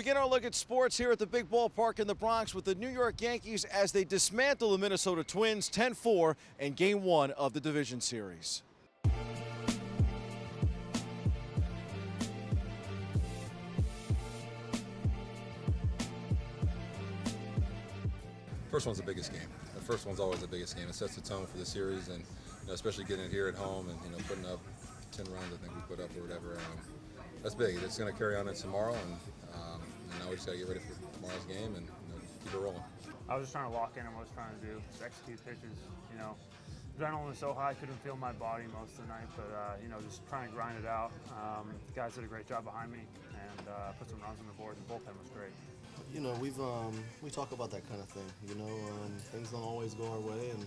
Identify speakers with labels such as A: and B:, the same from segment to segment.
A: begin our look at sports here at the big ballpark in the Bronx with the New York Yankees as they dismantle the Minnesota Twins 10-4 in Game 1 of the division series.
B: First one's the biggest game. The first one's always the biggest game. It sets the tone for the series, and especially getting it here at home and putting up 10 runs. I think we put up or whatever. That's big. It's going to carry on into tomorrow, and now we just got to get ready for tomorrow's game and keep it rolling.
C: I was just trying to lock in on what I was trying to do, just execute pitches. Adrenaline was so high I couldn't feel my body most of the night, but just trying to grind it out. The guys did a great job behind me and put some runs on the board. The bullpen was great.
D: We talk about that kind of thing. Things don't always go our way and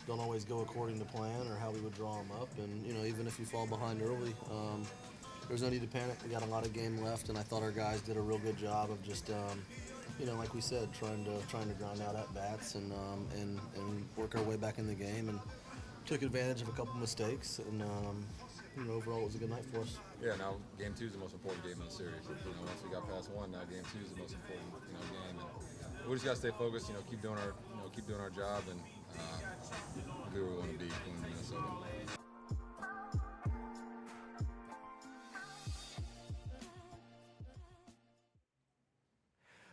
D: don't always go according to plan or how we would draw them up. And even if you fall behind early, there's no need to panic. We got a lot of game left, and I thought our guys did a real good job of just, like we said, trying to grind out at bats and work our way back in the game, and took advantage of a couple mistakes. And overall, it was a good night for us.
B: Yeah, now Game 2 is the most important game in the series. Once we got past one, now Game 2 is the most important game. And we just got to stay focused. Keep doing our job, and be where we want to be in Minnesota.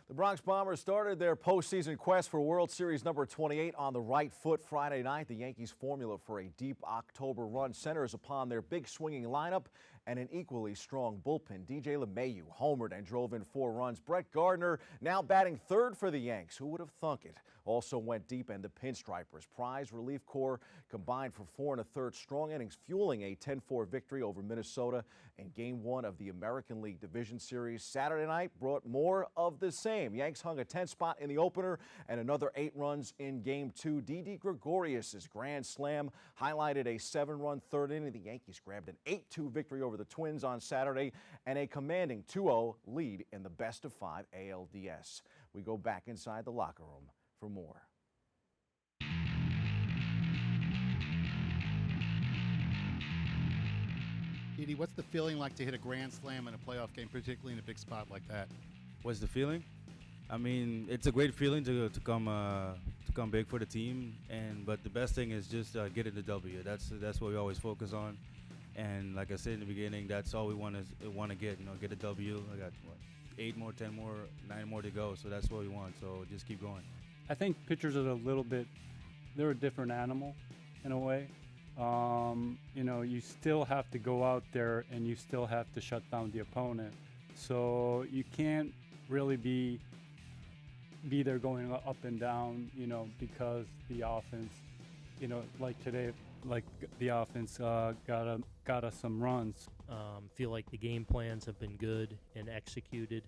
A: The Bronx Bombers started their postseason quest for World Series number 28 on the right foot Friday night. The Yankees' formula for a deep October run centers upon their big swinging lineup and an equally strong bullpen. DJ LeMahieu homered and drove in 4 runs. Brett Gardner now batting third for the Yanks. Who would have thunk it? Also went deep, and the Pinstripers' prize relief corps combined for 4 1/3 strong innings, fueling a 10-4 victory over Minnesota in Game 1 of the American League Division Series. Saturday night brought more of the same. Yanks hung a 10 spot in the opener and another 8 runs in Game 2. Didi Gregorius' grand slam highlighted a 7-run third inning. The Yankees grabbed an 8-2 victory over the Twins on Saturday and a commanding 2-0 lead in the best-of-5 ALDS. We go back inside the locker room for more.
E: Didi, what's the feeling like to hit a grand slam in a playoff game, particularly in a big spot like that?
F: What's the feeling? I mean, it's a great feeling to come big for the team, but the best thing is just getting the W. That's what we always focus on, and like I said in the beginning, that's all we want to get. Get a W. I got 8 more, 10 more, 9 more to go, so that's what we want. So just keep going.
G: I think pitchers are they're a different animal in a way. You still have to go out there and you still have to shut down the opponent. So you can't really be there going up and down, because the offense, like today, like the offense got us some runs.
H: Feel like the game plans have been good and executed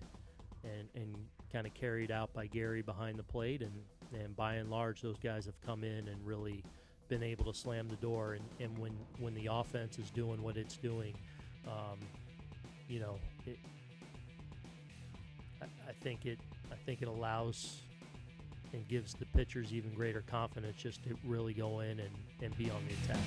H: and kind of carried out by Gary behind the plate, and by and large those guys have come in and really been able to slam the door, and when the offense is doing what it's doing, I think it allows and gives the pitchers even greater confidence just to really go in and be on the attack.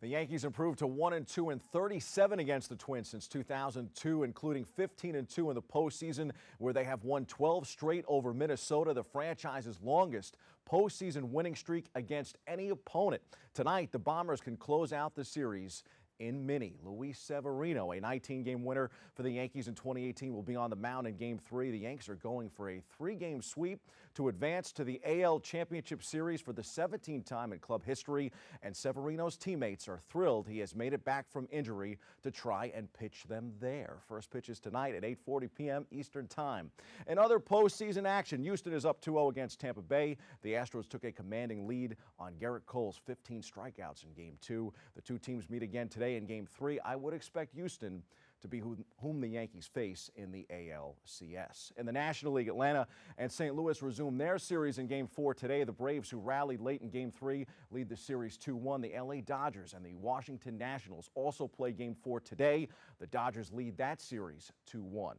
A: The Yankees improved to 1-2 and 37 against the Twins since 2002, including 15-2 in the postseason, where they have won 12 straight over Minnesota, the franchise's longest postseason winning streak against any opponent. Tonight, the Bombers can close out the series in Minnie. Luis Severino, a 19-game winner for the Yankees in 2018, will be on the mound in Game 3. The Yanks are going for a 3-game sweep to advance to the AL Championship Series for the 17th time in club history, and Severino's teammates are thrilled he has made it back from injury to try and pitch them there. First pitch is tonight at 8:40 p.m. Eastern Time. In other postseason action, Houston is up 2-0 against Tampa Bay. The Astros took a commanding lead on Garrett Cole's 15 strikeouts in Game 2. The two teams meet again today in Game 3. I would expect Houston to be whom the Yankees face in the ALCS. In the National League, Atlanta and St. Louis resume their series in Game 4 today. The Braves, who rallied late in Game 3, lead the series 2-1. The LA Dodgers and the Washington Nationals also play Game 4 today. The Dodgers lead that series 2-1.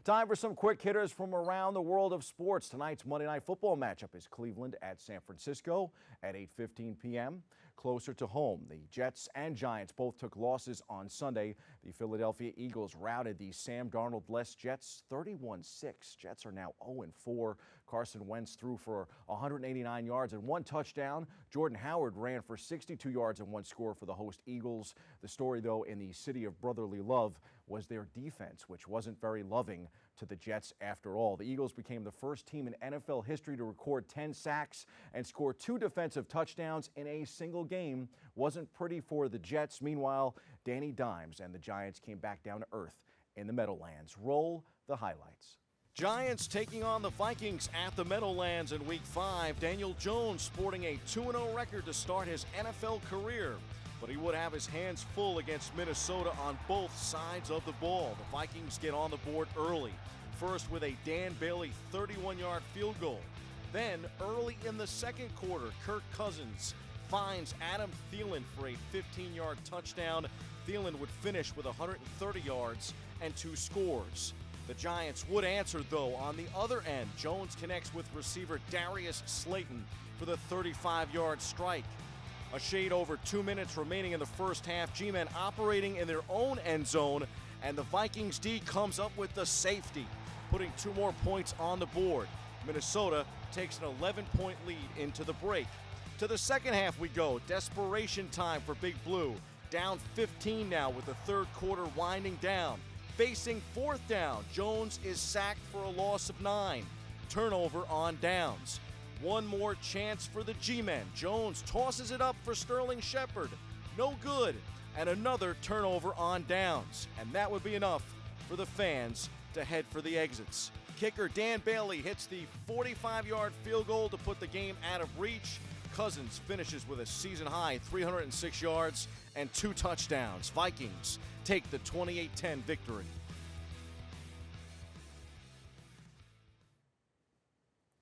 A: Time for some quick hitters from around the world of sports. Tonight's Monday Night Football matchup is Cleveland at San Francisco at 8:15 p.m. closer to home. The Jets and Giants both took losses on Sunday. The Philadelphia Eagles routed the Sam Darnold-less Jets 31-6. Jets are now 0-4. Carson Wentz threw for 189 yards and 1 touchdown. Jordan Howard ran for 62 yards and 1 score for the host Eagles. The story, though, in the city of brotherly love was their defense, which wasn't very loving to the Jets after all. The Eagles became the first team in NFL history to record 10 sacks and score 2 defensive touchdowns in a single game. Wasn't pretty for the Jets. Meanwhile, Danny Dimes and the Giants came back down to earth in the Meadowlands. Roll the highlights. Giants taking on the Vikings at the Meadowlands in Week 5. Daniel Jones sporting a 2-0 record to start his NFL career. But he would have his hands full against Minnesota on both sides of the ball. The Vikings get on the board early. First with a Dan Bailey 31-yard field goal. Then early in the second quarter, Kirk Cousins finds Adam Thielen for a 15-yard touchdown. Thielen would finish with 130 yards and 2 scores. The Giants would answer, though, on the other end. Jones connects with receiver Darius Slayton for the 35-yard strike. A shade over 2 minutes remaining in the first half. G-men operating in their own end zone, and the Vikings D comes up with the safety, putting 2 more points on the board. Minnesota takes an 11-point lead into the break. To the second half we go. Desperation time for Big Blue. Down 15 now with the third quarter winding down. Facing 4th down, Jones is sacked for a loss of 9. Turnover on downs. 1 more chance for the G-men. Jones tosses it up for Sterling Shepard. No good. And another turnover on downs. And that would be enough for the fans to head for the exits. Kicker Dan Bailey hits the 45-yard field goal to put the game out of reach. Cousins finishes with a season-high 306 yards and 2 touchdowns. Vikings take the 28-10 victory.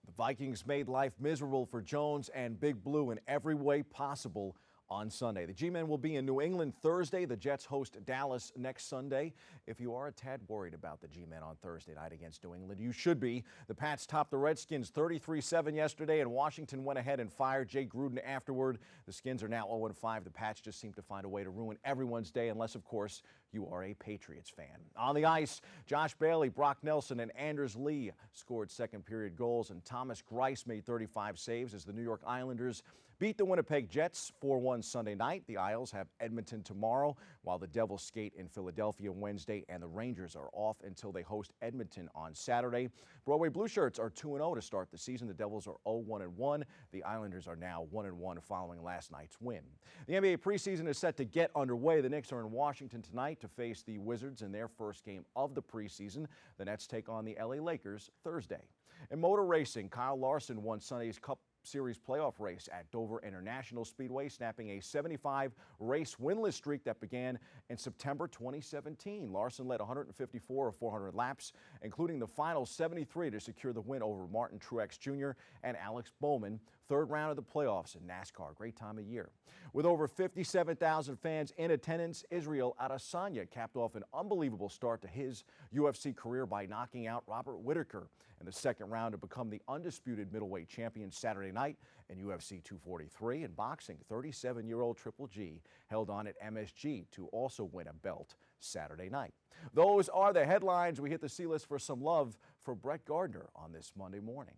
A: The Vikings made life miserable for Jones and Big Blue in every way possible on Sunday. The G-men will be in New England Thursday. The Jets host Dallas next Sunday. If you are a tad worried about the G-men on Thursday night against New England, you should be. The Pats topped the Redskins 33-7 yesterday, and Washington went ahead and fired Jay Gruden afterward. The Skins are now 0-5. The Pats just seem to find a way to ruin everyone's day, unless, of course, you are a Patriots fan. On the ice, Josh Bailey, Brock Nelson, and Anders Lee scored second-period goals, and Thomas Greiss made 35 saves as the New York Islanders beat the Winnipeg Jets 4-1 Sunday night. The Isles have Edmonton tomorrow, while the Devils skate in Philadelphia Wednesday, and the Rangers are off until they host Edmonton on Saturday. Broadway Blue Shirts are 2-0 to start the season. The Devils are 0-1-1. The Islanders are now 1-1 following last night's win. The NBA preseason is set to get underway. The Knicks are in Washington tonight to face the Wizards in their first game of the preseason. The Nets take on the LA Lakers Thursday. In motor racing, Kyle Larson won Sunday's Cup Series playoff race at Dover International Speedway, snapping a 75-race winless streak that began in September 2017. Larson led 154 of 400 laps, including the final 73 to secure the win over Martin Truex Jr. and Alex Bowman. Third round of the playoffs in NASCAR. Great time of year. With over 57,000 fans in attendance, Israel Adesanya capped off an unbelievable start to his UFC career by knocking out Robert Whittaker in the second round to become the undisputed middleweight champion Saturday night in UFC 243. In boxing, 37-year-old Triple G held on at MSG to also win a belt Saturday night. Those are the headlines. We hit the C-list for some love for Brett Gardner on this Monday morning.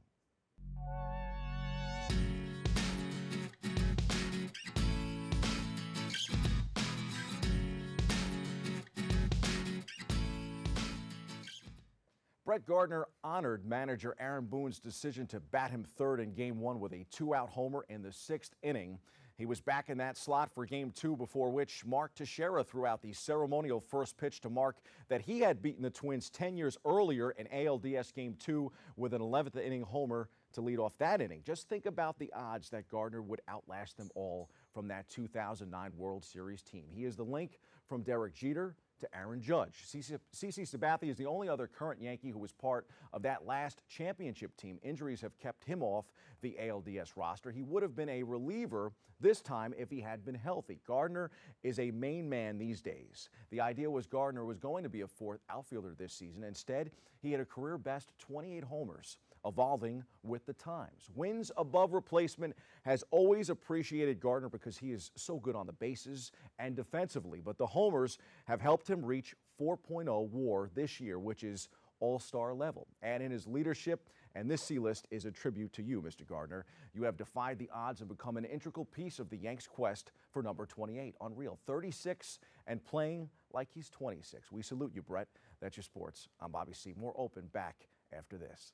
A: Brett Gardner honored manager Aaron Boone's decision to bat him third in Game 1 with a 2-out homer in the 6th inning. He was back in that slot for Game 2, before which Mark Teixeira threw out the ceremonial first pitch to mark that he had beaten the Twins 10 years earlier in ALDS Game 2 with an 11th inning homer to lead off that inning. Just think about the odds that Gardner would outlast them all from that 2009 World Series team. He is the link from Derek Jeter to Aaron Judge. CeCe Sabathia is the only other current Yankee who was part of that last championship team. Injuries have kept him off the ALDS roster. He would have been a reliever this time if he had been healthy. Gardner is a main man these days. The idea was Gardner was going to be a fourth outfielder this season. Instead, he had a career best 28 homers, evolving with the times. Wins above replacement has always appreciated Gardner because he is so good on the bases and defensively, but the homers have helped him reach 4.0 WAR this year, which is all-star level. And in his leadership, and this C-list is a tribute to you, Mr. Gardner. You have defied the odds and become an integral piece of the Yanks' quest for number 28. Unreal. 36 and playing like he's 26. We salute you, Brett. That's your sports. I'm Bobby C. More Open back after this.